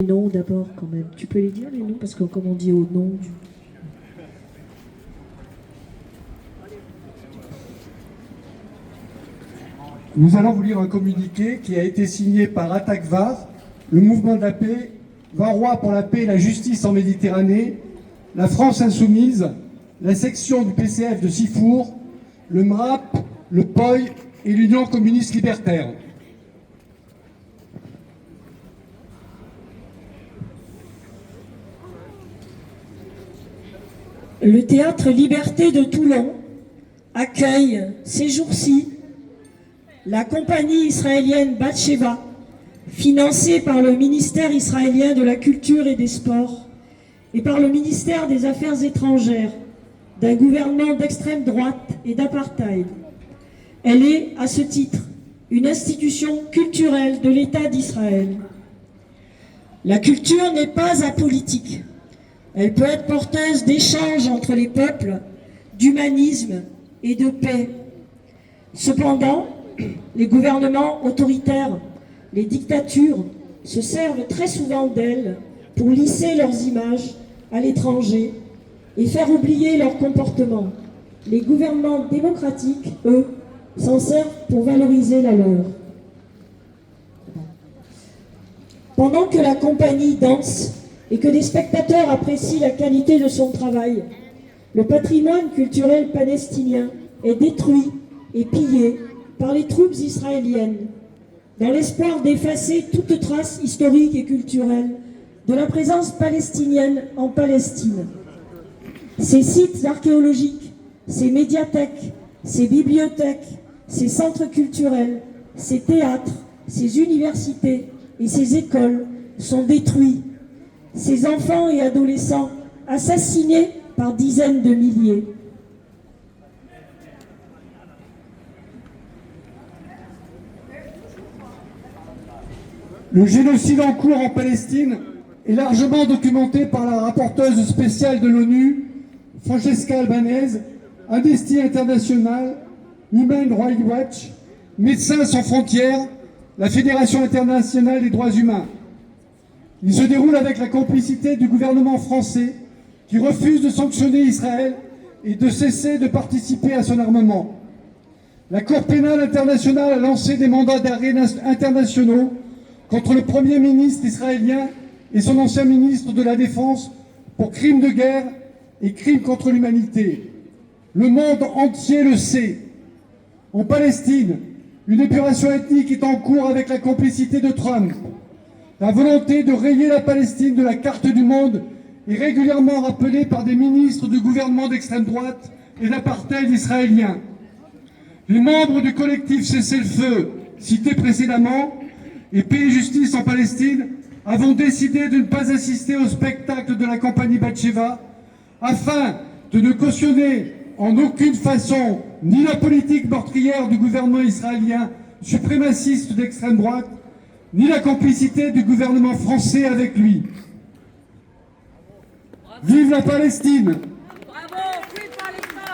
Les noms d'abord quand même. Tu peux les dire les noms parce que comme on dit au nom du... Nous allons vous lire un communiqué qui a été signé par Attaque VAR, le mouvement de la paix, Varois pour la paix et la justice en Méditerranée, la France insoumise, la section du PCF de Sifour, le MRAP, le POI et l'Union communiste libertaire. Le théâtre Liberté de Toulon accueille ces jours-ci la compagnie israélienne Batsheva, financée par le ministère israélien de la Culture et des Sports et par le ministère des Affaires étrangères d'un gouvernement d'extrême droite et d'apartheid. Elle est, à ce titre, une institution culturelle de l'État d'Israël. La culture n'est pas apolitique. Elle peut être porteuse d'échanges entre les peuples, d'humanisme et de paix. Cependant, les gouvernements autoritaires, les dictatures se servent très souvent d'elle pour lisser leurs images à l'étranger et faire oublier leur comportement. Les gouvernements démocratiques, eux, s'en servent pour valoriser la leur. Pendant que la compagnie danse et que des spectateurs apprécient la qualité de son travail, le patrimoine culturel palestinien est détruit et pillé par les troupes israéliennes, dans l'espoir d'effacer toute trace historique et culturelle de la présence palestinienne en Palestine. Ces sites archéologiques, ces médiathèques, ces bibliothèques, ces centres culturels, ces théâtres, ces universités et ces écoles sont détruits. Ces enfants et adolescents assassinés par dizaines de milliers. Le génocide en cours en Palestine est largement documenté par la rapporteuse spéciale de l'ONU, Francesca Albanese, Amnesty International, Human Rights Watch, Médecins sans frontières, la Fédération internationale des droits humains. Il se déroule avec la complicité du gouvernement français qui refuse de sanctionner Israël et de cesser de participer à son armement. La Cour pénale internationale a lancé des mandats d'arrêt internationaux contre le Premier ministre israélien et son ancien ministre de la Défense pour crimes de guerre et crimes contre l'humanité. Le monde entier le sait. En Palestine, une épuration ethnique est en cours avec la complicité de Trump. La volonté de rayer la Palestine de la carte du monde est régulièrement rappelée par des ministres du gouvernement d'extrême droite et d'apartheid israélien. Les membres du collectif Cessez-le-feu, cité précédemment, et Paix et Justice en Palestine, avons décidé de ne pas assister au spectacle de la compagnie Batsheva afin de ne cautionner en aucune façon ni la politique meurtrière du gouvernement israélien suprémaciste d'extrême droite, ni la complicité du gouvernement français avec lui. Vive la Palestine!